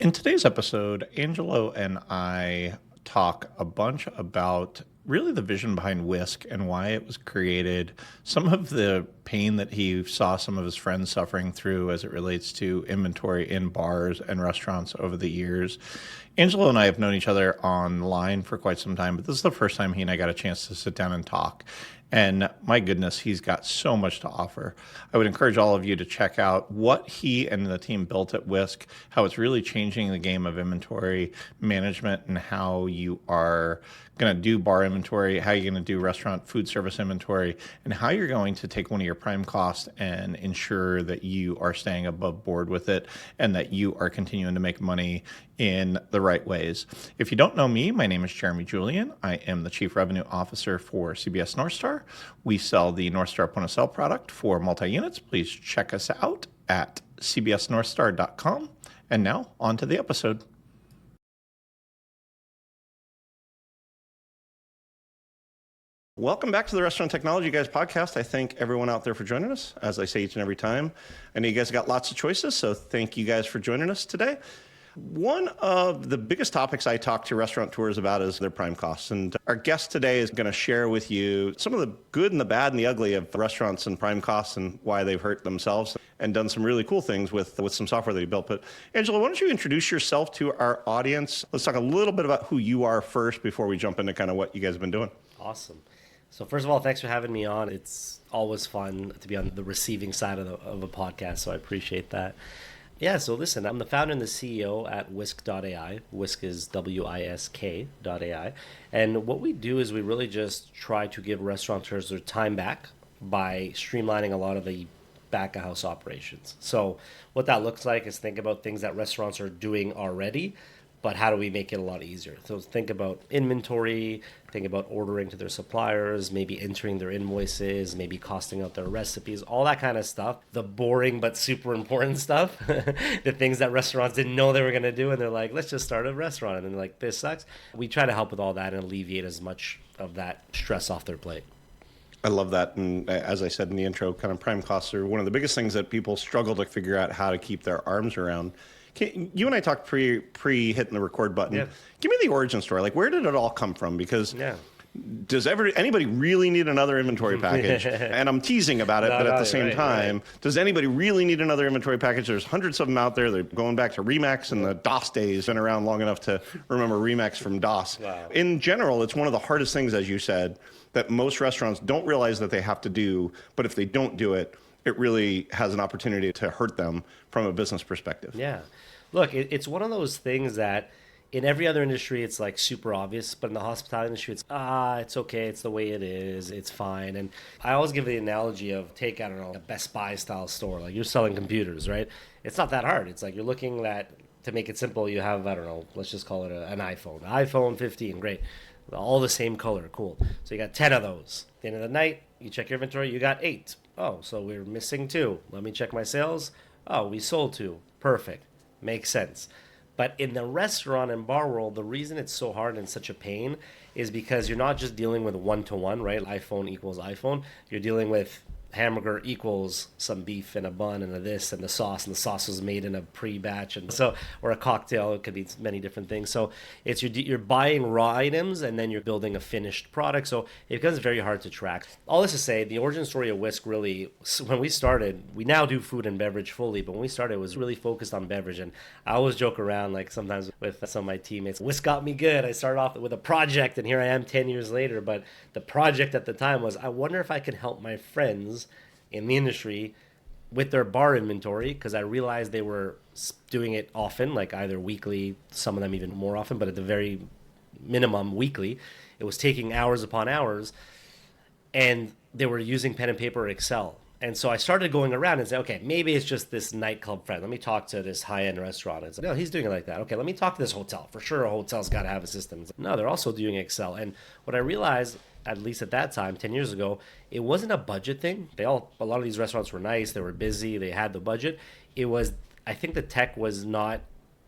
In today's episode, Angelo and I talk a bunch about really the vision behind Whisk and why it was created, some of the pain that he saw some of his friends suffering through as it relates to inventory in bars and restaurants over the years. Angelo and I have known each other online for quite some time, but this is the first time he and I got a chance to sit down and talk. And my goodness, he's got so much to offer. I would encourage all of you to check out what he and the team built at Whisk, how it's really changing the game of inventory management and how you are going to do bar inventory, how you're going to do restaurant food service inventory, and how you're going to take one of your prime costs and ensure that you are staying above board with it and that you are continuing to make money in the right ways. If you don't know me, my name is Jeremy Julian. I am the Chief Revenue Officer for CBS North Star. We sell the North Star point of sale product for multi-units. Please check us out at cbsnorthstar.com. And now on to the episode. Welcome back to the Restaurant Technology Guys podcast. I thank everyone out there for joining us, as I say each and every time. I know you guys got lots of choices, so thank you guys for joining us today. One of the biggest topics I talk to restaurateurs about is their prime costs. And our guest today is going to share with you some of the good and the bad and the ugly of restaurants and prime costs and why they've hurt themselves and done some really cool things with some software that he built. But Angelo, why don't you introduce yourself to our audience? Let's talk a little bit about who you are first before we jump into kind of what you guys have been doing. Awesome. So first of all, thanks for having me on. It's always fun to be on the receiving side of a podcast, so I appreciate that. Yeah, so listen, I'm the founder and the CEO at Whisk.ai. Whisk is WISK.ai. And what we do is we really just try to give restaurateurs their time back by streamlining a lot of the back of house operations. So what that looks like is think about things that restaurants are doing already, but how do we make it a lot easier? So think about inventory, think about ordering to their suppliers, maybe entering their invoices, maybe costing out their recipes, all that kind of stuff. The boring but super important stuff, the things that restaurants didn't know they were going to do, and they're like, let's just start a restaurant, and they're like, this sucks. We try to help with all that and alleviate as much of that stress off their plate. I love that. And as I said in the intro, kind of prime costs are one of the biggest things that people struggle to figure out how to keep their arms around. You and I talked pre hitting the record button. Yeah. Give me the origin story. Like, where did it all come from? Because does anybody really need another inventory package? And I'm teasing about it, but at the same time, does anybody really need another inventory package? There's hundreds of them out there. They're going back to Remax and the DOS days. Been around long enough to remember Remax from DOS. Wow. In general, it's one of the hardest things, as you said, that most restaurants don't realize that they have to do. But if they don't do it, it really has an opportunity to hurt them from a business perspective. Yeah. Look, it's one of those things that in every other industry, it's like super obvious, but in the hospitality industry, it's okay. It's the way it is. It's fine. And I always give the analogy of take, I don't know, a Best Buy style store. Like you're selling computers, right? It's not that hard. It's like you're looking at, to make it simple, you have, I don't know, let's just call it an iPhone. iPhone 15, great. All the same color, cool. So you got 10 of those. At the end of the night, you check your inventory, you got 8. Oh, so we're missing 2. Let me check my sales. Oh, we sold 2. Perfect. Makes sense. But in the restaurant and bar world, the reason it's so hard and such a pain is because you're not just dealing with one-to-one, right? iPhone equals iPhone. You're dealing with hamburger equals some beef and a bun and a this and the sauce was made in a pre-batch, and so, or a cocktail. It could be many different things. So it's you're buying raw items and then you're building a finished product. So it becomes very hard to track. All this to say, the origin story of Whisk really, when we started, we now do food and beverage fully, but when we started, it was really focused on beverage. And I always joke around, like sometimes with some of my teammates, Whisk got me good. I started off with a project and here I am 10 years later. But the project at the time was, I wonder if I can help my friends in the industry with their bar inventory, because I realized they were doing it often, like either weekly, some of them even more often, but at the very minimum weekly. It was taking hours upon hours, and they were using pen and paper or Excel. And so I started going around and saying, okay, maybe it's just this nightclub friend. Let me talk to this high-end restaurant. And say, no, he's doing it like that. Okay, let me talk to this hotel. For sure, a hotel's got to have a system. No, they're also doing Excel. And what I realized, at least at that time, 10 years ago, it wasn't a budget thing. A lot of these restaurants were nice. They were busy. They had the budget. It was, I think the tech was not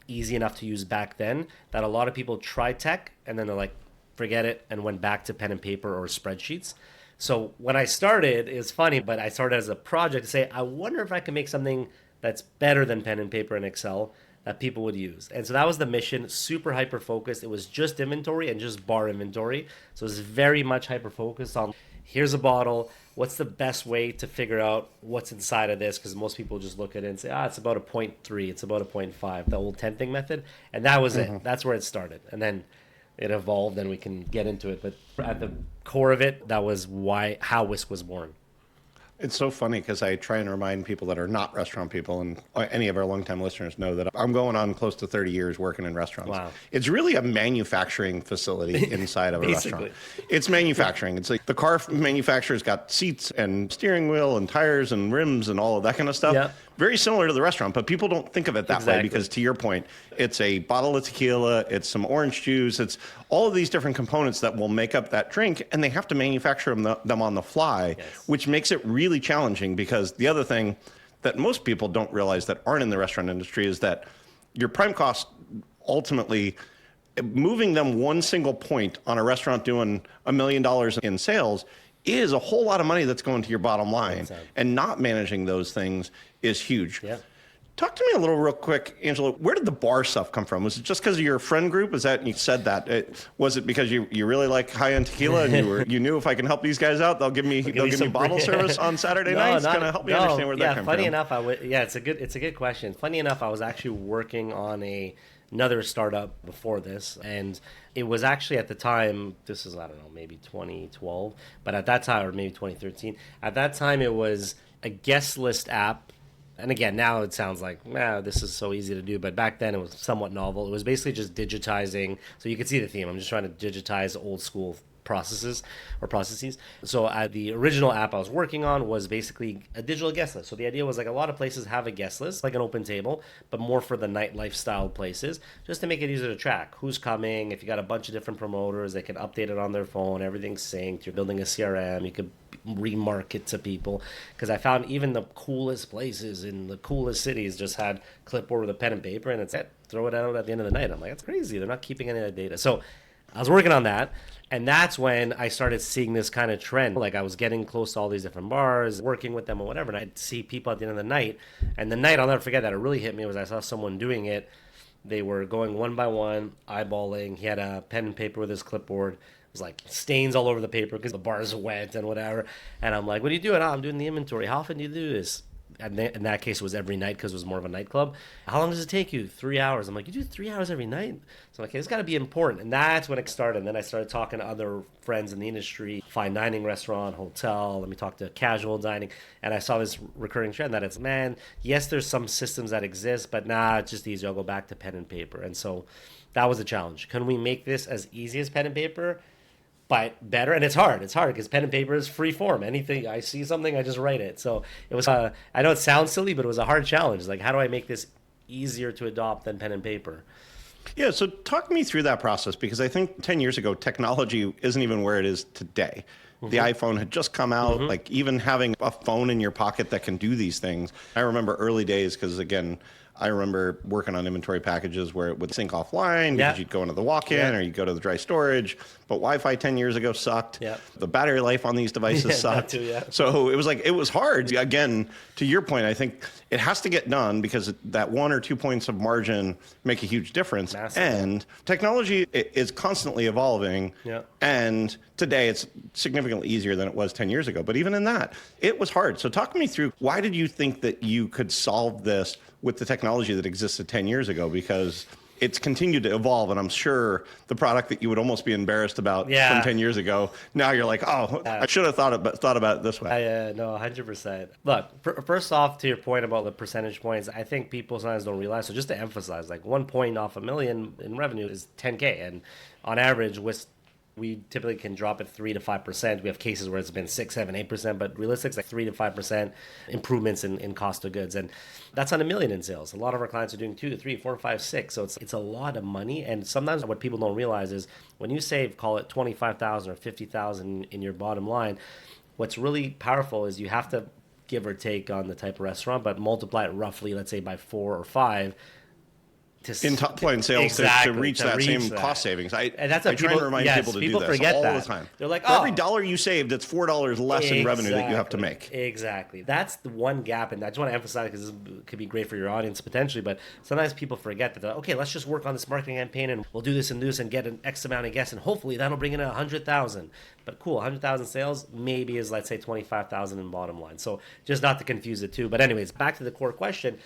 easy enough to use back then, that a lot of people tried tech and then they're like, forget it, and went back to pen and paper or spreadsheets. So when I started, it's funny, but I started as a project to say, I wonder if I can make something that's better than pen and paper and Excel that people would use. And so that was the mission, super hyper focused. It was just inventory and just bar inventory. So it was very much hyper focused on here's a bottle. What's the best way to figure out what's inside of this? Because most people just look at it and say, it's about a 0.3, it's about a 0.5, the old 10 thing method. And that was it. That's where it started. And then it evolved and we can get into it. But at the core of it, that was how Whisk was born. It's so funny because I try and remind people that are not restaurant people, and any of our longtime listeners know that I'm going on close to 30 years working in restaurants. Wow. It's really a manufacturing facility inside of a restaurant. It's manufacturing. It's like the car manufacturer's got seats and steering wheel and tires and rims and all of that kind of stuff. Yeah. Very similar to the restaurant, but people don't think of it that way because, to your point, it's a bottle of tequila, it's some orange juice, it's all of these different components that will make up that drink, and they have to manufacture them on the fly, which makes it really challenging because the other thing that most people don't realize that aren't in the restaurant industry is that your prime cost, ultimately, moving them one single point on a restaurant doing $1 million in sales is a whole lot of money that's going to your bottom line. And not managing those things is huge. Yeah. Talk to me a little real quick, Angelo. Where did the bar stuff come from? Was it just because of your friend group? Was that, you said that? Was it because you really like high-end tequila and you knew if I can help these guys out, they'll give me bottle service on Saturday nights? Kind of help me understand where that came from. Funny enough, it's a good question. Funny enough, I was actually working on another startup before this, and it was actually at the time, this is, I don't know, maybe 2012, but at that time, or maybe 2013, at that time it was a guest list app. And again, now it sounds like, this is so easy to do, but back then it was somewhat novel. It was basically just digitizing, so you can see the theme. I'm just trying to digitize old school processes. So the original app I was working on was basically a digital guest list. So the idea was like a lot of places have a guest list, like an open table, but more for the night lifestyle places, just to make it easier to track who's coming. If you got a bunch of different promoters, they can update it on their phone. Everything's synced. You're building a CRM. You could remarket to people, because I found even the coolest places in the coolest cities just had clipboard with a pen and paper, and it's it. Throw it out at the end of the night. I'm like, that's crazy. They're not keeping any of that data. So I was working on that. And that's when I started seeing this kind of trend. Like I was getting close to all these different bars, working with them or whatever. And I'd see people at the end of the night. And the night, I'll never forget that it really hit me was I saw someone doing it. They were going one by one, eyeballing. He had a pen and paper with his clipboard. It was like stains all over the paper because the bar's wet and whatever. And I'm like, what are you doing? I'm doing the inventory. How often do you do this? And in that case, it was every night because it was more of a nightclub. How long does it take you? 3 hours. I'm like, you do 3 hours every night? So I'm like, it's got to be important. And that's when it started. And then I started talking to other friends in the industry, fine dining restaurant, hotel. Let me talk to casual dining. And I saw this recurring trend that it's, yes, there's some systems that exist, but it's just easy. I'll go back to pen and paper. And so that was the challenge. Can we make this as easy as pen and paper, but better? And it's hard because pen and paper is free form. Anything I see something, I just write it. So it was I know it sounds silly, but it was a hard challenge. Like, how do I make this easier to adopt than pen and paper? Yeah, so talk me through that process, because I think 10 years ago technology isn't even where it is today. The iPhone had just come out. Like, even having a phone in your pocket that can do these things, I remember early days, because again, I remember working on inventory packages where it would sync offline because you'd go into the walk-in or you'd go to the dry storage. But Wi-Fi 10 years ago sucked. The battery life on these devices sucked. So it was like, it was hard. Again, to your point, I think it has to get done because that 1 or 2 points of margin make a huge difference. And technology is constantly evolving. And today it's significantly easier than it was 10 years ago. But even in that, it was hard. So talk me through, why did you think that you could solve this with the technology that existed 10 years ago? Because it's continued to evolve, and I'm sure the product that you would almost be embarrassed about from 10 years ago, now you're like, I should have thought about it this way. No, 100%. Look, first off, to your point about the percentage points, I think people sometimes don't realize. So just to emphasize, like 1 point off $1 million in revenue is $10K, and on average, we typically can drop it 3 to 5%. We have cases where it's been 6, 7, 8%, but realistic, it's like 3 to 5% improvements in cost of goods. And that's on $1 million in sales. A lot of our clients are doing 2, 3, 4, 5, 6. So it's a lot of money. And sometimes what people don't realize is when you save, call it $25,000 or $50,000 in your bottom line, what's really powerful is you have to give or take on the type of restaurant, but multiply it roughly, let's say by 4 or 5. in top line sales exactly, to reach that same cost savings. And that's I what try people, and remind people to do this forget all that. the time. They're like, for every dollar you saved, it's $4 less in revenue that you have to make. Exactly. That's the one gap, and I just want to emphasize because this could be great for your audience potentially, but sometimes people forget that, okay, let's just work on this marketing campaign and we'll do this and get an X amount of guests, and hopefully that'll bring in 100,000. But cool, 100,000 sales maybe is, let's say, 25,000 in bottom line. So just not to confuse the two. But anyways, back to the core question.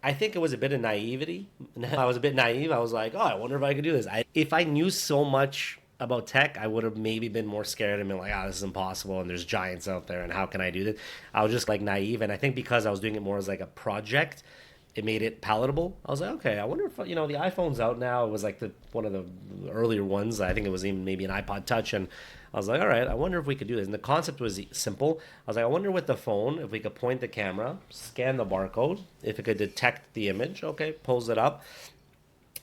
I think it was a bit of naivety. I was a bit naive. I was like, oh, I wonder if I could do this. If I knew so much about tech, I would have maybe been more scared and been like, this is impossible and there's giants out there and how can I do this? I was just like naive. And I think because I was doing it more as like a project, it made it palatable. I was like, okay, I wonder if, the iPhone's out now. It was like one of the earlier ones. I think it was even maybe an iPod Touch. And I was like, all right, I wonder if we could do this. And the concept was simple. I was like, I wonder with the phone, if we could point the camera, scan the barcode, if it could detect the image, okay, pulls it up.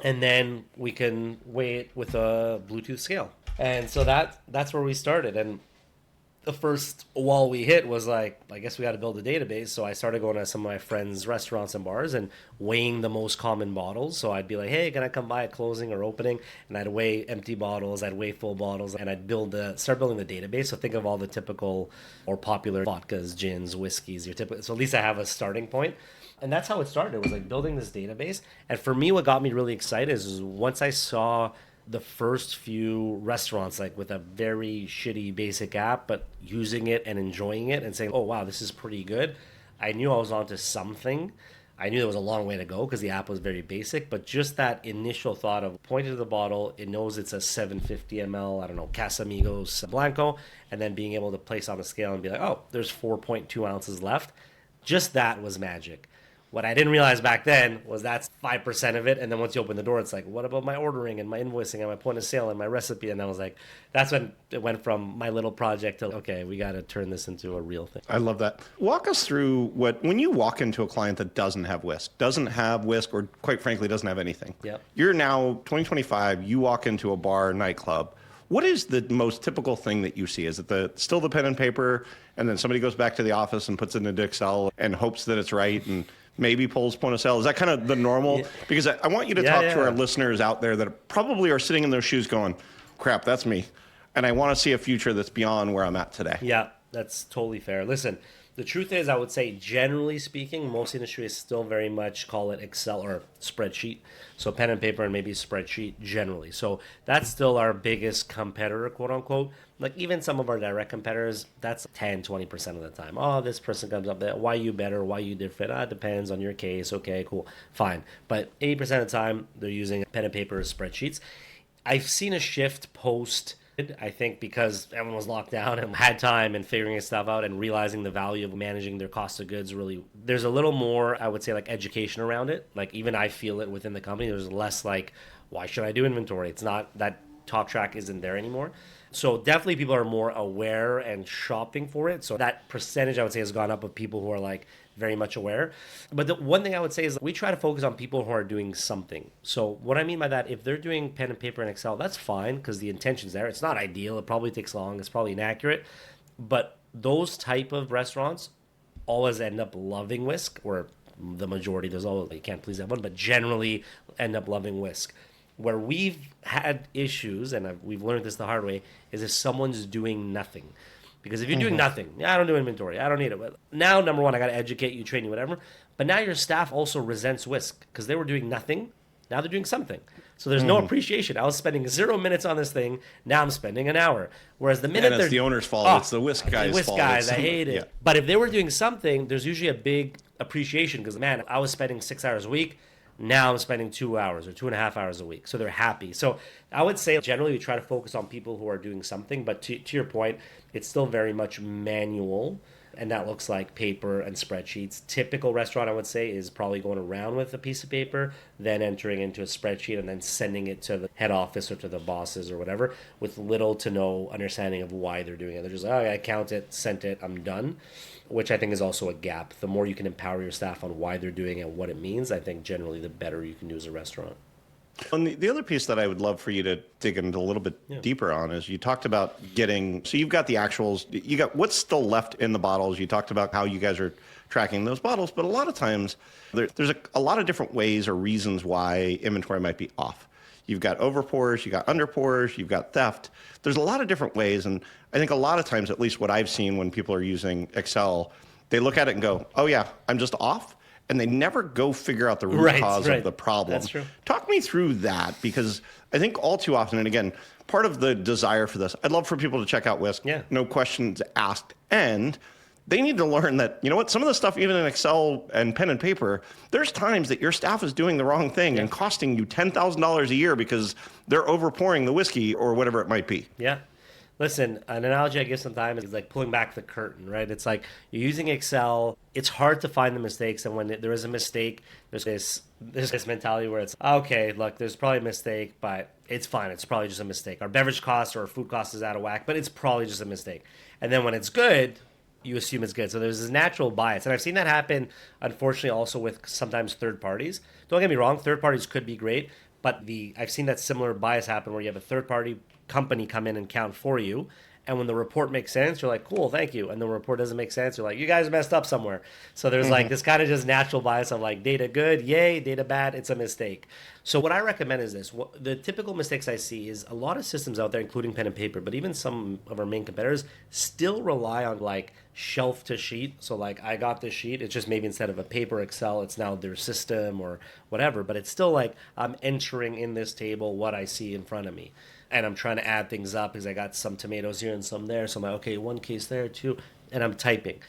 And then we can weigh it with a Bluetooth scale. And so that's where we started. And the first wall we hit was like, I guess we got to build a database. So I started going to some of my friends' restaurants and bars and weighing the most common bottles. So I'd be like, hey, can I come by at closing or opening? And I'd weigh empty bottles, I'd weigh full bottles, and I'd start building the database. So think of all the typical or popular vodkas, gins, whiskeys, so at least I have a starting point. And that's how it started. It was like building this database. And for me, what got me really excited is once I saw the first few restaurants like with a very shitty basic app, but using it and enjoying it and saying, oh wow, this is pretty good, I knew I was onto something. I knew there was a long way to go because the app was very basic, but just that initial thought of pointing to the bottle, it knows it's a 750 ml, I don't know, Casamigos Blanco, and then being able to place on a scale and be like, oh, there's 4.2 ounces left. Just that was magic. What I didn't realize back then was that's 5% of it. And then once you open the door, it's like, what about my ordering and my invoicing and my point of sale and my recipe? And I was like, that's when it went from my little project to, okay, we got to turn this into a real thing. I love that. Walk us through when you walk into a client that doesn't have Whisk, or quite frankly, doesn't have anything. Yep. You're now 2025, you walk into a bar, nightclub. What is the most typical thing that you see? Is it still the pen and paper, and then somebody goes back to the office and puts it into Excel and hopes that it's right and maybe pulls point of sale? Is that kind of the normal? Yeah. Because I want you to talk to our listeners out there that probably are sitting in those shoes going, crap, that's me. And I want to see a future that's beyond where I'm at today. Yeah, that's totally fair. Listen, the truth is, I would say, generally speaking, most industries still very much call it Excel or spreadsheet. So pen and paper and maybe spreadsheet generally. So that's still our biggest competitor, quote unquote. Like even some of our direct competitors, that's 10, 20% of the time. Oh, this person comes up there. Why you better? Why you different? It depends on your case. Okay, cool, fine. But 80% of the time, they're using pen and paper or spreadsheets. I've seen a shift post, I think, because everyone was locked down and had time and figuring stuff out and realizing the value of managing their cost of goods. Really, there's a little more, I would say, like education around it. Like even I feel it within the company. There's less like, why should I do inventory? It's not, that talk track isn't there anymore. So definitely people are more aware and shopping for it. So that percentage, I would say, has gone up of people who are like very much aware. But the one thing I would say is we try to focus on people who are doing something. So what I mean by that, if they're doing pen and paper and Excel, that's fine because the intention's there. It's not ideal. It probably takes long. It's probably inaccurate. But those type of restaurants always end up loving Whisk, or the majority. There's always, you can't please everyone, but generally end up loving Whisk. Where we've had issues, and we've learned this the hard way, is if someone's doing nothing. Because if you're doing nothing, I don't do inventory, I don't need it. But now, number one, I got to educate you, train you, whatever. But now your staff also resents Whisk because they were doing nothing. Now they're doing something. So there's no appreciation. I was spending 0 minutes on this thing. Now I'm spending an hour. Whereas the minute it's the owner's fault. It's the Whisk guy's fault. The Whisk guys, I hate it. Yeah. But if they were doing something, there's usually a big appreciation because, man, I was spending 6 hours a week. Now I'm spending 2 hours or 2.5 hours a week. So they're happy. So I would say generally we try to focus on people who are doing something. But to your point, it's still very much manual. And that looks like paper and spreadsheets. Typical restaurant, I would say, is probably going around with a piece of paper, then entering into a spreadsheet and then sending it to the head office or to the bosses or whatever with little to no understanding of why they're doing it. They're just like, oh, I count it, sent it, I'm done, which I think is also a gap. The more you can empower your staff on why they're doing it and what it means, I think generally the better you can do as a restaurant. And the other piece that I would love for you to dig into a little bit deeper on is you talked about so you've got the actuals, you got what's still left in the bottles. You talked about how you guys are tracking those bottles, but a lot of times there's a lot of different ways or reasons why inventory might be off. You've got overpours, you've got underpours, you've got theft. There's a lot of different ways. And I think a lot of times, at least what I've seen when people are using Excel, they look at it and go, oh yeah, I'm just off. And they never go figure out the root cause of the problem. That's true. Talk me through that, because I think all too often, and again, part of the desire for this, I'd love for people to check out Whisk. Yeah. No questions asked. And they need to learn that, you know what, some of the stuff, even in Excel and pen and paper, there's times that your staff is doing the wrong thing and costing you $10,000 a year because they're overpouring the whiskey or whatever it might be. Yeah. Listen, an analogy I give sometimes is like pulling back the curtain, right? It's like you're using Excel. It's hard to find the mistakes. And when there is a mistake, there's this mentality where it's, okay, look, there's probably a mistake, but it's fine. It's probably just a mistake. Our beverage cost or our food cost is out of whack, but it's probably just a mistake. And then when it's good, you assume it's good. So there's this natural bias. And I've seen that happen, unfortunately, also with sometimes third parties. Don't get me wrong, third parties could be great, but I've seen that similar bias happen where you have a third party company come in and count for you. And when the report makes sense, you're like, cool, thank you. And the report doesn't make sense, you're like, you guys messed up somewhere. So there's like this kind of just natural bias of like data good, yay, data bad, it's a mistake. So what I recommend is this. The typical mistakes I see is a lot of systems out there, including pen and paper, but even some of our main competitors still rely on like shelf to sheet. So like I got this sheet, it's just maybe instead of a paper Excel, it's now their system or whatever, but it's still like I'm entering in this table what I see in front of me. And I'm trying to add things up because I got some tomatoes here and some there. So I'm like, okay, one case there, two, and I'm typing.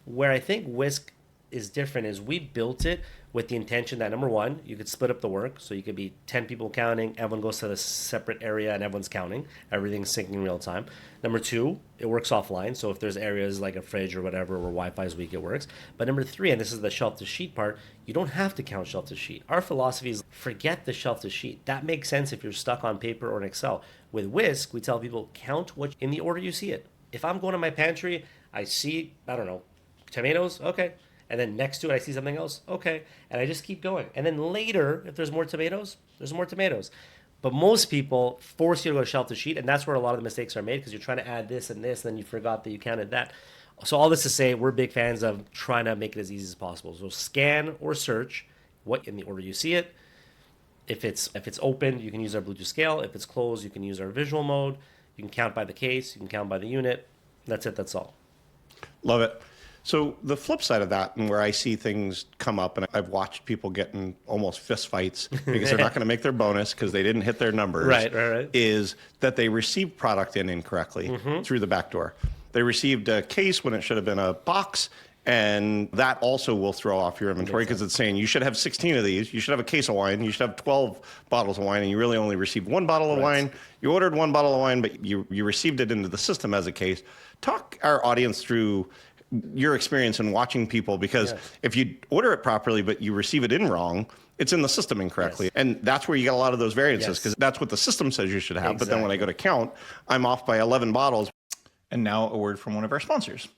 Where I think Whisk is different is we built it with the intention that, number one, you could split up the work. So you could be 10 people counting, everyone goes to the separate area and everyone's counting. Everything's syncing in real time. Number two, it works offline. So if there's areas like a fridge or whatever where Wi-Fi is weak, it works. But number three, and this is the shelf to sheet part, you don't have to count shelf to sheet. Our philosophy is forget the shelf to sheet. That makes sense if you're stuck on paper or an Excel. With Whisk, we tell people count what in the order you see it. If I'm going to my pantry, I see, I don't know, tomatoes, okay. And then next to it, I see something else, okay. And I just keep going. And then later, if there's more tomatoes, there's more tomatoes. But most people force you to go shelf to sheet, and that's where a lot of the mistakes are made because you're trying to add this and this, and then you forgot that you counted that. So all this to say, we're big fans of trying to make it as easy as possible. So scan or search what in the order you see it. If it's open, you can use our Bluetooth scale. If it's closed, you can use our visual mode. You can count by the case. You can count by the unit. That's it. That's all. Love it. So the flip side of that, and where I see things come up, and I've watched people get in almost fist fights because they're not going to make their bonus because they didn't hit their numbers, right. is that they received product in incorrectly through the back door. They received a case when it should have been a box, and that also will throw off your inventory because it's saying you should have 16 of these, you should have a case of wine, you should have 12 bottles of wine, and you really only received one bottle of wine. You ordered one bottle of wine, but you received it into the system as a case. Talk our audience through your experience in watching people, because if you order it properly but you receive it in wrong, it's in the system incorrectly. And that's where you get a lot of those variances because that's what the system says you should have. But then when I go to count, I'm off by 11 bottles. And now a word from one of our sponsors.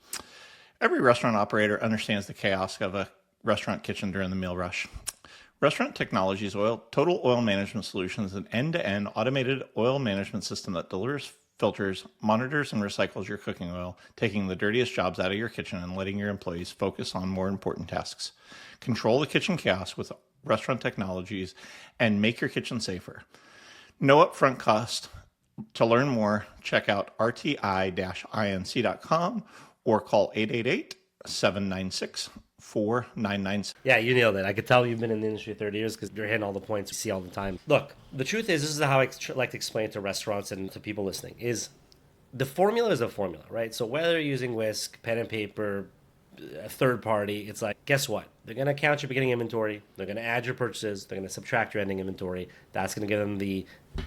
Every restaurant operator understands the chaos of a restaurant kitchen during the meal rush. Restaurant Technologies Total Oil Management Solutions is an end-to-end automated oil management system that delivers, filters, monitors, and recycles your cooking oil, taking the dirtiest jobs out of your kitchen and letting your employees focus on more important tasks. Control the kitchen chaos with Restaurant Technologies and make your kitchen safer. No upfront cost. To learn more, check out rti-inc.com or call 888-796-4996. Yeah, you nailed it. I could tell you've been in the industry 30 years because you're hitting all the points you see all the time. Look, the truth is, this is how I like to explain it to restaurants and to people listening, is the formula is a formula, right? So whether you're using Whisk, pen and paper, a third party, it's like, guess what? They're going to count your beginning inventory. They're going to add your purchases. They're going to subtract your ending inventory. That's going to give them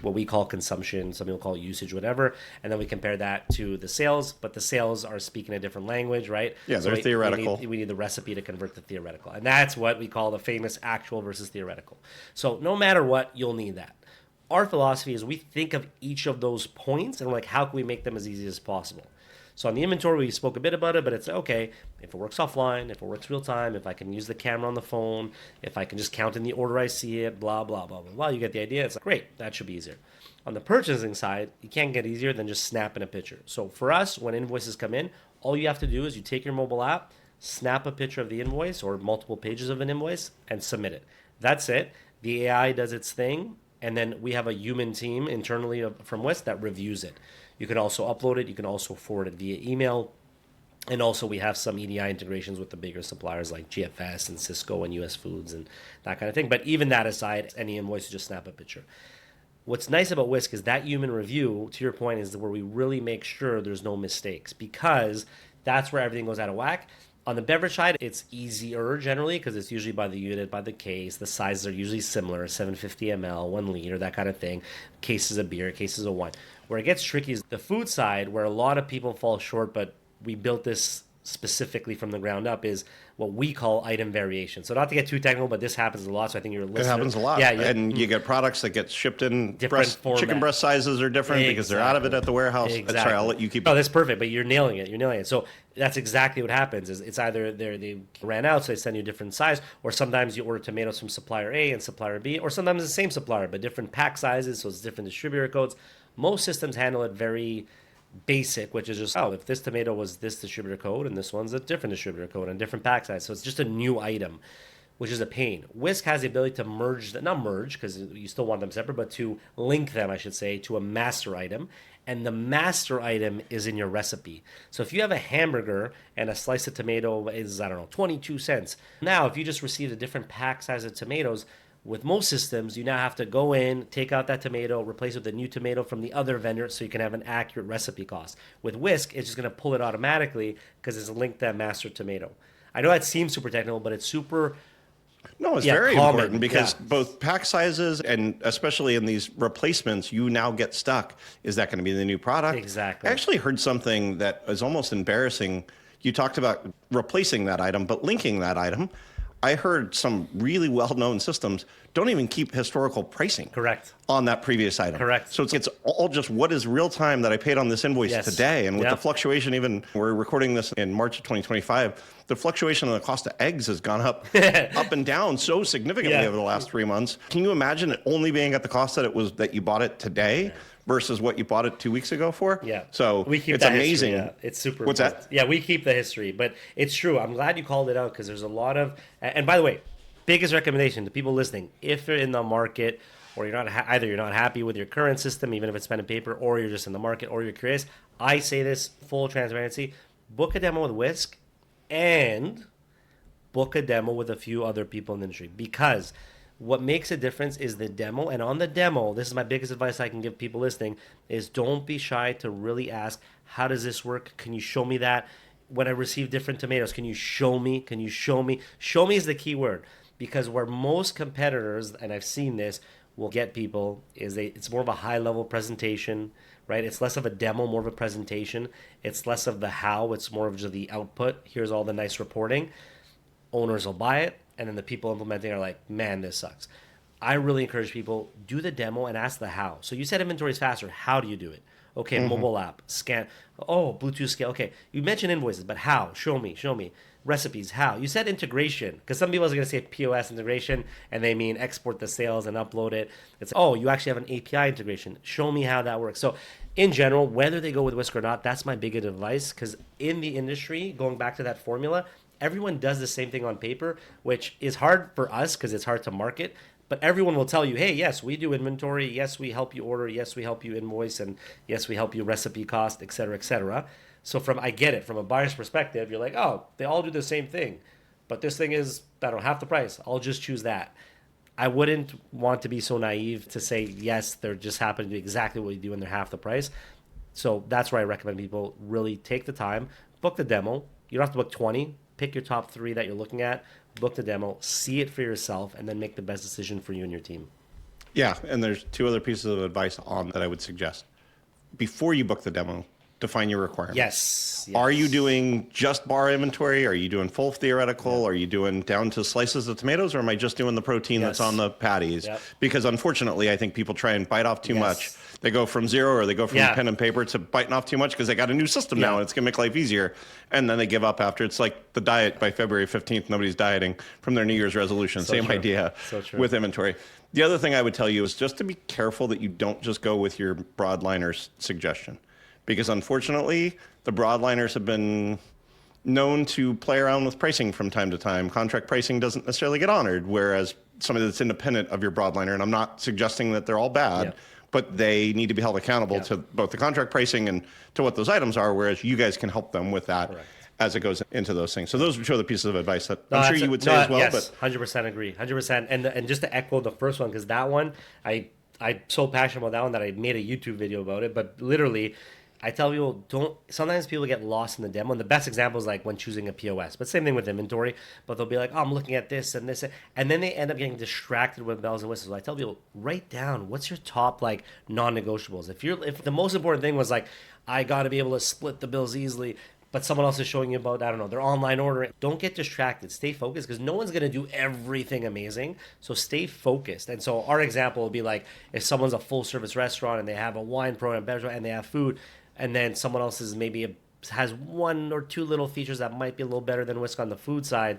what we call consumption. Some people call it usage, whatever. And then we compare that to the sales, but the sales are speaking a different language, right? Yeah, they're theoretical. We need the recipe to convert to theoretical. And that's what we call the famous actual versus theoretical. So no matter what, you'll need that. Our philosophy is we think of each of those points and like, how can we make them as easy as possible? So on the inventory, we spoke a bit about it, but it's okay if it works offline, if it works real time, if I can use the camera on the phone, if I can just count in the order I see it, blah, blah, blah, blah, blah. You get the idea. It's like, great, that should be easier. On the purchasing side, you can't get easier than just snapping a picture. So for us, when invoices come in, all you have to do is you take your mobile app, snap a picture of the invoice or multiple pages of an invoice, and submit it. That's it. The AI does its thing, and then we have a human team internally from WISK that reviews it. You can also upload it. You can also forward it via email. And also we have some EDI integrations with the bigger suppliers like GFS and Cisco and US Foods and that kind of thing. But even that aside, any invoice, you just snap a picture. What's nice about WISK is that human review, to your point, is where we really make sure there's no mistakes, because that's where everything goes out of whack. On the beverage side, it's easier generally because it's usually by the unit, by the case. The sizes are usually similar, 750 ml, 1 liter, that kind of thing. Cases of beer, cases of wine. Where it gets tricky is the food side, where a lot of people fall short, but we built this specifically from the ground up, is what we call item variation. So not to get too technical, but this happens a lot. So I think your listeners... It happens a lot. Yeah, and you get products that get shipped in different chicken breast sizes are different because they're out of it at the warehouse. Exactly. Sorry, I'll let you keep... No, that's perfect, but you're nailing it. You're nailing it. So that's exactly what happens. Is it's either they ran out, so they send you a different size, or sometimes you order tomatoes from supplier A and supplier B, or sometimes the same supplier, but different pack sizes, so it's different distributor codes. Most systems handle it very basic, which is just, if this tomato was this distributor code and this one's a different distributor code and different pack size. So it's just a new item, which is a pain. WISK has the ability to not merge, because you still want them separate, but to link them, I should say, to a master item. And the master item is in your recipe. So if you have a hamburger and a slice of tomato is, 22 cents. Now, if you just received a different pack size of tomatoes, with most systems, you now have to go in, take out that tomato, replace it with a new tomato from the other vendor so you can have an accurate recipe cost. With WISK, it's just going to pull it automatically because it's linked to that master tomato. I know that seems super technical, but it's super... No, it's very common, important because both pack sizes and especially in these replacements, you now get stuck. Is that going to be the new product? Exactly. I actually heard something that is almost embarrassing. You talked about replacing that item, but linking that item. I heard some really well-known systems don't even keep historical pricing. Correct. On that previous item. Correct. So it's all just what is real time that I paid on this invoice today. And with the fluctuation, even we're recording this in March of 2025, the fluctuation in the cost of eggs has gone up and down so significantly over the last 3 months. Can you imagine it only being at the cost that you bought it today? Versus what you bought it 2 weeks ago for. Yeah. So we keep it's that amazing. History, It's super What's important. that? Yeah, we keep the history, but it's true. I'm glad you called it out because there's a lot of, and by the way, biggest recommendation to people listening, if you're in the market or you're not, either you're not happy with your current system, even if it's pen and paper, or you're just in the market or you're curious, I say this full transparency, book a demo with WISK and book a demo with a few other people in the industry, because what makes a difference is the demo. And on the demo, this is my biggest advice I can give people listening, is don't be shy to really ask, how does this work? Can you show me that? When I receive different tomatoes, can you show me? Can you show me? Show me is the key word, because where most competitors, and I've seen this, will get people is it's more of a high-level presentation, right? It's less of a demo, more of a presentation. It's less of the how, it's more of just the output. Here's all the nice reporting. Owners will buy it, and then the people implementing are like, man, this sucks. I really encourage people, do the demo and ask the how. So you said inventory is faster. How do you do it? Okay, mobile app, scan. Oh, Bluetooth scale. Okay, you mentioned invoices, but how? Show me. Recipes, how? You said integration, because some people are going to say POS integration, and they mean export the sales and upload it. It's like, oh, you actually have an API integration. Show me how that works. So in general, whether they go with WISK or not, that's my biggest advice, because in the industry, going back to that formula, everyone does the same thing on paper, which is hard for us because it's hard to market. But everyone will tell you, hey, yes, we do inventory. Yes, we help you order. Yes, we help you invoice. And yes, we help you recipe cost, et cetera, et cetera. So I get it. From a buyer's perspective, you're like, oh, they all do the same thing. But this thing is, half the price. I'll just choose that. I wouldn't want to be so naive to say, yes, they're just happen to do exactly what you do and they're half the price. So that's where I recommend people really take the time, book the demo. You don't have to book 20. Pick your top 3 that you're looking at, book the demo, see it for yourself, and then make the best decision for you and your team. Yeah, and there's 2 other pieces of advice on that I would suggest. Before you book the demo, define your requirements. Yes. Are you doing just bar inventory? Are you doing full theoretical? Are you doing down to slices of tomatoes? Or am I just doing the protein that's on the patties? Yep. Because unfortunately, I think people try and bite off too much. Yes. They go from zero or they go from pen and paper to biting off too much because they got a new system now and it's going to make life easier. And then they give up after. It's like the diet by February 15th. Nobody's dieting from their New Year's resolution. So Same true. idea with inventory. The other thing I would tell you is just to be careful that you don't just go with your broadliners suggestion. Because unfortunately, the broadliners have been known to play around with pricing from time to time. Contract pricing doesn't necessarily get honored, whereas somebody that's independent of your broadliner, and I'm not suggesting that they're all bad, but they need to be held accountable to both the contract pricing and to what those items are, whereas you guys can help them with that as it goes into those things. So those are two other pieces of advice that I'm sure you would say as well. Yes, 100% agree. 100%. And just to echo the first one, because that one, I'm so passionate about that one that I made a YouTube video about it, but literally, I tell people, sometimes people get lost in the demo. And the best example is like when choosing a POS, but same thing with inventory. But they'll be like, oh, I'm looking at this and this. And then they end up getting distracted with bells and whistles. So I tell people, write down what's your top like non-negotiables. If the most important thing was like, I got to be able to split the bills easily, but someone else is showing you about, I don't know, their online ordering. Don't get distracted. Stay focused because no one's going to do everything amazing. So stay focused. And so our example would be like if someone's a full service restaurant and they have a wine program and they have food, and then someone else is has one or two little features that might be a little better than Whisk on the food side,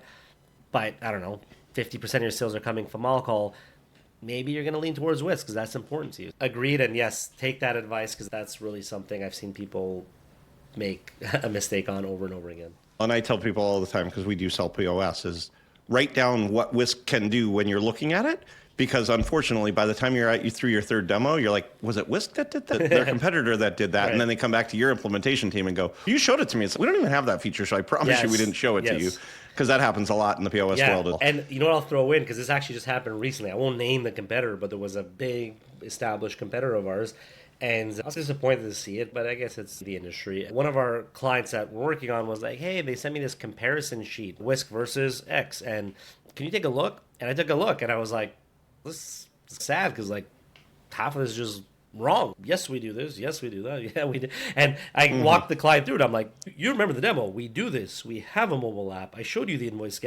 but I don't know, 50% of your sales are coming from alcohol. Maybe you're going to lean towards Whisk because that's important to you. Agreed. And yes, take that advice because that's really something I've seen people make a mistake on over and over again. And I tell people all the time, because we do sell POS, is write down what Whisk can do when you're looking at it. Because unfortunately, by the time you're through your third demo, you're like, was it Whisk that did that? Their competitor that did that. And then they come back to your implementation team and go, you showed it to me. It's like, we don't even have that feature, so I promise you we didn't show it to you. Because that happens a lot in the POS world. And you know what I'll throw in? Because this actually just happened recently. I won't name the competitor, but there was a big established competitor of ours. And I was disappointed to see it, but I guess it's the industry. One of our clients that we're working on was like, hey, they sent me this comparison sheet, Whisk versus X. And can you take a look? And I took a look and I was like, this is sad because like half of this is just wrong. Yes, we do this. Yes, we do that. Yeah, we do. And I walked the client through it. I'm like, you remember the demo? We do this. We have a mobile app. I showed you the invoice.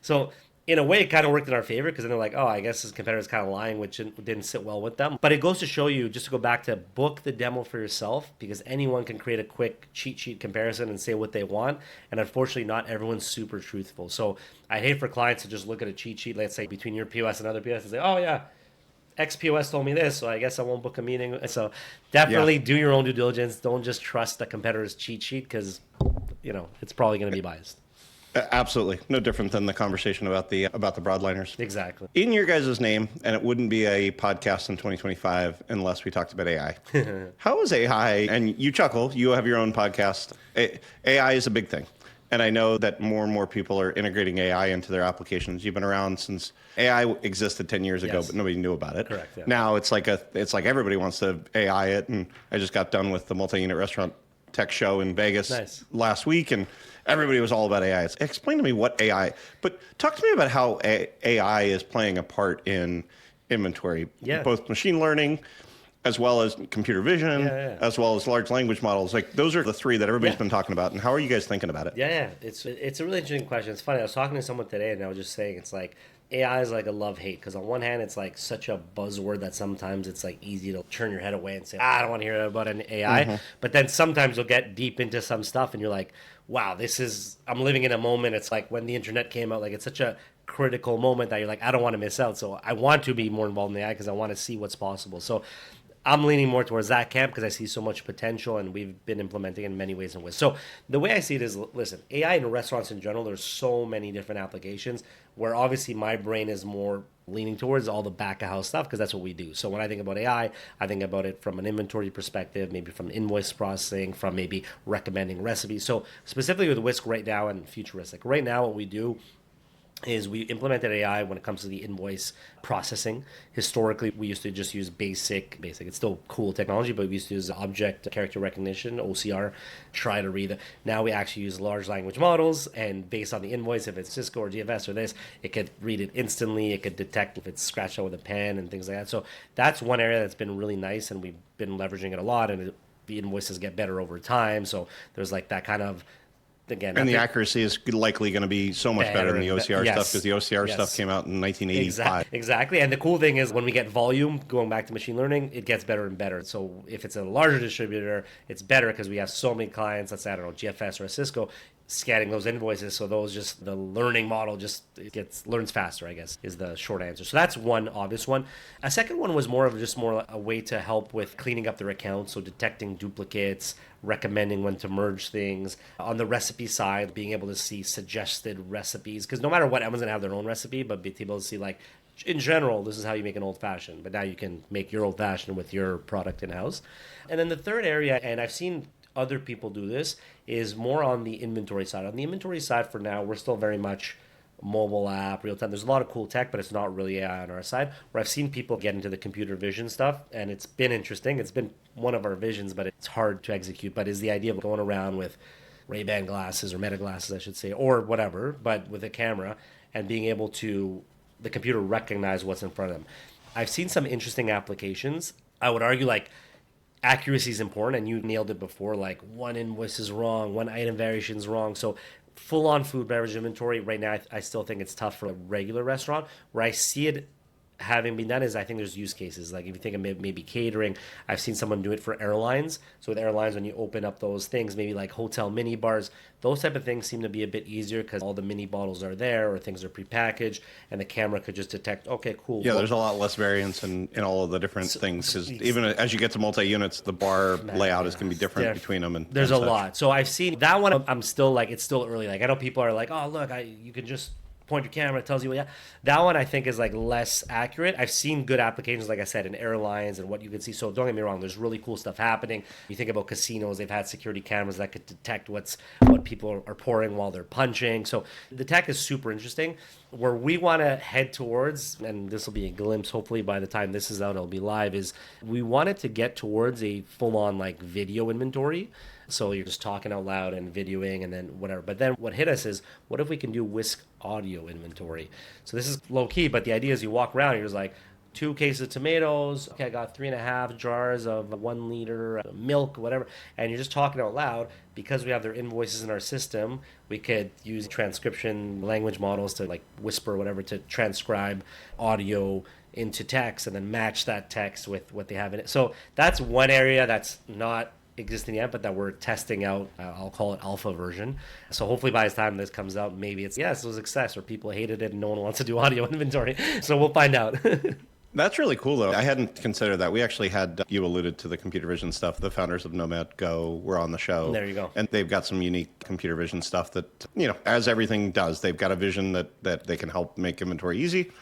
So in a way, it kind of worked in our favor because then they're like, oh, I guess this competitor is kind of lying, which didn't sit well with them. But it goes to show you, just to go back to book the demo for yourself, because anyone can create a quick cheat sheet comparison and say what they want. And unfortunately, not everyone's super truthful. So I hate for clients to just look at a cheat sheet, let's say between your POS and other POS, and say, oh, yeah, X POS told me this, so I guess I won't book a meeting. So definitely do your own due diligence. Don't just trust the competitor's cheat sheet because, it's probably going to be biased. Absolutely. No different than the conversation about the broadliners. Exactly. In your guys' name, and it wouldn't be a podcast in 2025 unless we talked about AI. How is AI, and you chuckle, you have your own podcast. AI is a big thing. And I know that more and more people are integrating AI into their applications. You've been around since AI existed 10 years ago, but nobody knew about it. Correct. Yeah. Now it's like everybody wants to AI it. And I just got done with the multi-unit restaurant tech show in Vegas last week, and everybody was all about AI. Explain to me what AI, but talk to me about how AI is playing a part in inventory, both machine learning as well as computer vision, as well as large language models. Like those are the three that everybody's been talking about. And how are you guys thinking about it? Yeah. It's a really interesting question. It's funny. I was talking to someone today and I was just saying, it's like, AI is like a love-hate because on one hand, it's like such a buzzword that sometimes it's like easy to turn your head away and say, I don't want to hear about an AI. But then sometimes you'll get deep into some stuff and you're like, wow, I'm living in a moment. It's like when the internet came out, like it's such a critical moment that you're like, I don't want to miss out. So I want to be more involved in AI because I want to see what's possible. So I'm leaning more towards that camp because I see so much potential and we've been implementing in many ways and ways. So the way I see it is, listen, AI in restaurants in general, there's so many different applications where obviously my brain is more leaning towards all the back of house stuff because that's what we do. So when I think about AI, I think about it from an inventory perspective, maybe from invoice processing, from maybe recommending recipes. So specifically with Whisk right now and futuristic. Right now what we do is we implemented AI when it comes to the invoice processing. Historically, we used to just use basic. It's still cool technology, but we used to use object character recognition, OCR, try to read it. Now we actually use large language models, and based on the invoice, if it's Cisco or GFS or this, it could read it instantly. It could detect if it's scratched out with a pen and things like that. So that's one area that's been really nice, and we've been leveraging it a lot, and the invoices get better over time. So there's like that kind of, again, And the accuracy is likely going to be so much better than the OCR stuff, because the OCR stuff came out in 1985. Exactly. And the cool thing is when we get volume, going back to machine learning, it gets better and better. So if it's a larger distributor, it's better because we have so many clients, let's say, I don't know, GFS or a Cisco, scanning those invoices. So those just, the learning model just learns faster, I guess, is the short answer. So that's one obvious one. A second one was more a way to help with cleaning up their accounts. So detecting duplicates, recommending when to merge things. On the recipe side, being able to see suggested recipes, because no matter what, everyone's going to have their own recipe, but be able to see, like, in general, this is how you make an old fashioned, but now you can make your old fashioned with your product in house. And then the third area, and I've seen other people do this, is more on the inventory side. On the inventory side, for now, we're still very much mobile app, real time. There's a lot of cool tech, but it's not really AI on our side. Where I've seen people get into the computer vision stuff, and it's been interesting. It's been one of our visions, but it's hard to execute. But is the idea of going around with Ray-Ban glasses, or Meta glasses, I should say, or whatever, but with a camera, and being able to, the computer recognize what's in front of them. I've seen some interesting applications. I would argue, like, accuracy is important, and you nailed it before, like one invoice is wrong, one item variation is wrong. So full on food beverage inventory right now, I still think it's tough for a regular restaurant. Where I see it having been done is, I think there's use cases. Like if you think of maybe catering, I've seen someone do it for airlines. So with airlines, when you open up those things, maybe like hotel mini bars, those type of things seem to be a bit easier because all the mini bottles are there, or things are prepackaged, and the camera could just detect, okay, cool. Yeah, there's a lot less variance in all of the different things, because even as you get to multi-units, the bar layout is going to be different between them. And there's a lot. So I've seen that one. I'm still like, it's still early. Like I know people are like, oh look, you can just point your camera, it tells you, that one I think is like less accurate. I've seen good applications, like I said, in airlines and what you can see. So don't get me wrong, there's really cool stuff happening. You think about casinos, they've had security cameras that could detect what people are pouring while they're punching. So the tech is super interesting. Where we want to head towards, and this will be a glimpse hopefully by the time this is out, it'll be live, is we wanted to get towards a full-on like video inventory. So you're just talking out loud and videoing and then whatever. But then what hit us is, what if we can do Whisk audio inventory? So this is low key, but the idea is you walk around and you're just like, 2 cases of tomatoes. Okay, I got 3.5 jars of 1 liter milk, whatever. And you're just talking out loud. Because we have their invoices in our system, we could use transcription language models to like whisper, whatever, to transcribe audio into text and then match that text with what they have in it. So that's one area that's not existing yet, but that we're testing out. I'll call it alpha version. So hopefully by the time this comes out, maybe it's, yes, it was a success, or people hated it and no one wants to do audio inventory. So we'll find out. That's really cool, though. I hadn't considered that. We actually had, you alluded to the computer vision stuff. The founders of Nomad Go were on the show. There you go. And they've got some unique computer vision stuff that, as everything does, they've got a vision that they can help make inventory easy.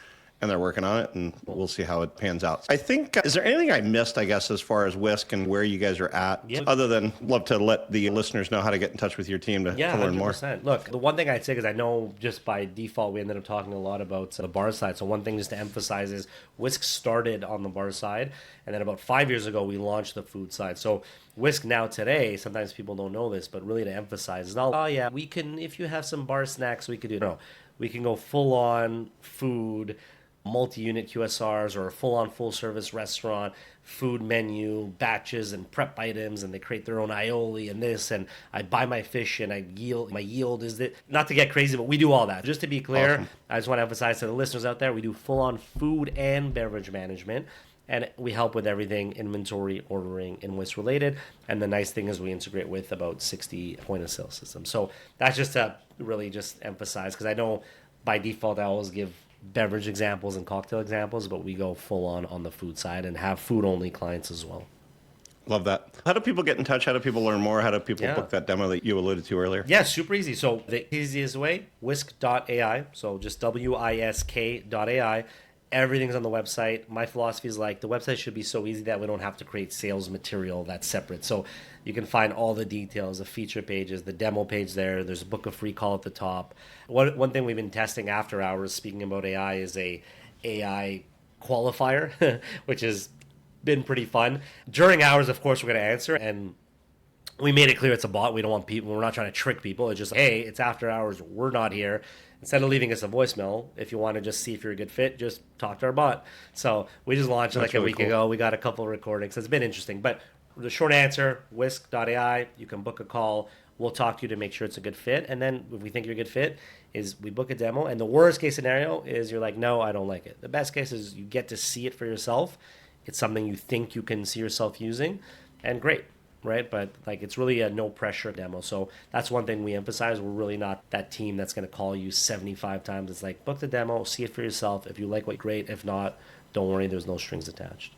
And they're working on it, and we'll see how it pans out. I think, is there anything I missed, I guess, as far as Whisk and where you guys are at? Yep. Other than love to let the listeners know how to get in touch with your team to learn 100%. more. Look, the one thing I'd say is I know just by default we ended up talking a lot about the bar side. So one thing just to emphasize is Whisk started on the bar side, and then about 5 years ago we launched the food side. So Whisk now today, sometimes people don't know this, but really to emphasize is not, oh yeah, we can, if you have some bar snacks, we could do. No, we can go full on food, multi-unit QSRs, or a full-on full-service restaurant, food menu, batches and prep items, and they create their own aioli and this, and I buy my fish and my yield is that, not to get crazy, but we do all that. Just to be clear, awesome. I just want to emphasize to the listeners out there, we do full-on food and beverage management, and we help with everything inventory, ordering, invoice related. And the nice thing is we integrate with about 60 point-of-sale systems. So that's just to really just emphasize, because I know by default I always give beverage examples and cocktail examples, but we go full on the food side and have food only clients as well. Love that. How do people get in touch? How do people learn more? How do people book that demo that you alluded to earlier? Yeah, super easy. So the easiest way, whisk.ai. So just WISK.ai. Everything's on the website. My philosophy is like the website should be so easy that we don't have to create sales material that's separate. So you can find all the details, the feature pages, the demo page there. There's a book a free call at the top. One thing we've been testing after hours, speaking about AI, is a AI qualifier, which has been pretty fun. During hours, of course, we're going to answer, and we made it clear it's a bot. We don't want people, we're not trying to trick people. It's just, hey, it's after hours, we're not here. Instead of leaving us a voicemail, if you want to just see if you're a good fit, just talk to our bot. So we just launched it like a week ago. We got a couple of recordings. So it's been interesting. But the short answer, Whisk.ai. You can book a call. We'll talk to you to make sure it's a good fit. And then if we think you're a good fit, is we book a demo. And the worst case scenario is you're like, no, I don't like it. The best case is you get to see it for yourself. It's something you think you can see yourself using, and great, right? But like, it's really a no pressure demo. So that's one thing we emphasize. We're really not that team that's going to call you 75 times. It's like, book the demo, see it for yourself. If you like it, great. If not, don't worry, there's no strings attached.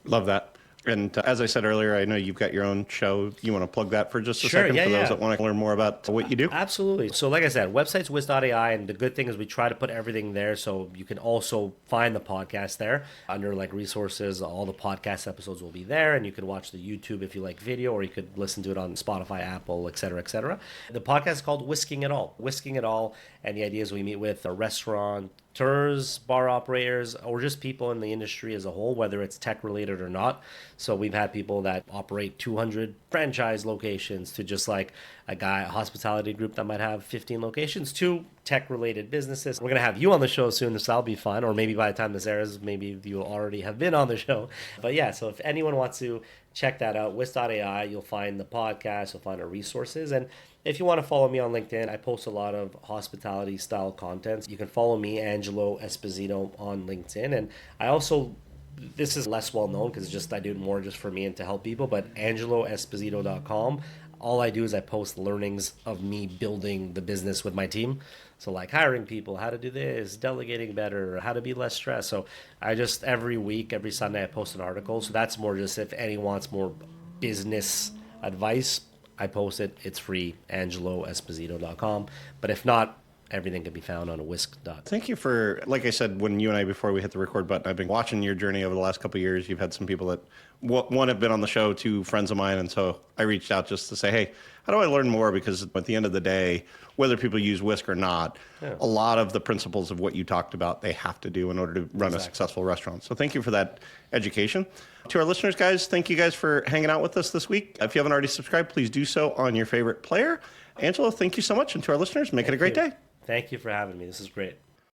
Love that. And as I said earlier, I know you've got your own show. You want to plug that for just a second for those that want to learn more about what you do? Absolutely. So like I said, website's Whisk.ai, and the good thing is we try to put everything there, so you can also find the podcast there under like resources. All the podcast episodes will be there, and you can watch the YouTube if you like video, or you could listen to it on Spotify, Apple, etc., etc. The podcast is called Whisking It All. Whisking It All, and the idea is we meet with a restaurateurs, bar operators, or just people in the industry as a whole, whether it's tech related or not. So we've had people that operate 200 franchise locations, to just like a hospitality group that might have 15 locations, to tech related businesses. We're going to have you on the show soon, so that'll be fun. Or maybe by the time this airs, maybe you already have been on the show. But yeah, so if anyone wants to check that out, Whisk.ai, you'll find the podcast, you'll find our resources. And if you want to follow me on LinkedIn, I post a lot of hospitality style content. You can follow me, Angelo Esposito, on LinkedIn. And I also, this is less well known because I do it more just for me and to help people, but angeloesposito.com. All I do is I post learnings of me building the business with my team. So like hiring people, how to do this, delegating better, how to be less stressed. So I just, every week, every Sunday, I post an article. So that's more just if anyone wants more business advice, I post it. It's free, angeloesposito.com. But if not, everything can be found on whisk.com. Thank you for, like I said, when you and I, before we hit the record button, I've been watching your journey over the last couple of years. You've had some people that, one, have been on the show, two, friends of mine. And so I reached out just to say, hey, how do I learn more? Because at the end of the day, whether people use Whisk or not, a lot of the principles of what you talked about, they have to do in order to run a successful restaurant. So thank you for that education. To our listeners, guys, thank you guys for hanging out with us this week. If you haven't already subscribed, please do so on your favorite player. Angelo, thank you so much. And to our listeners, make it a great day. Thank you for having me. This is great.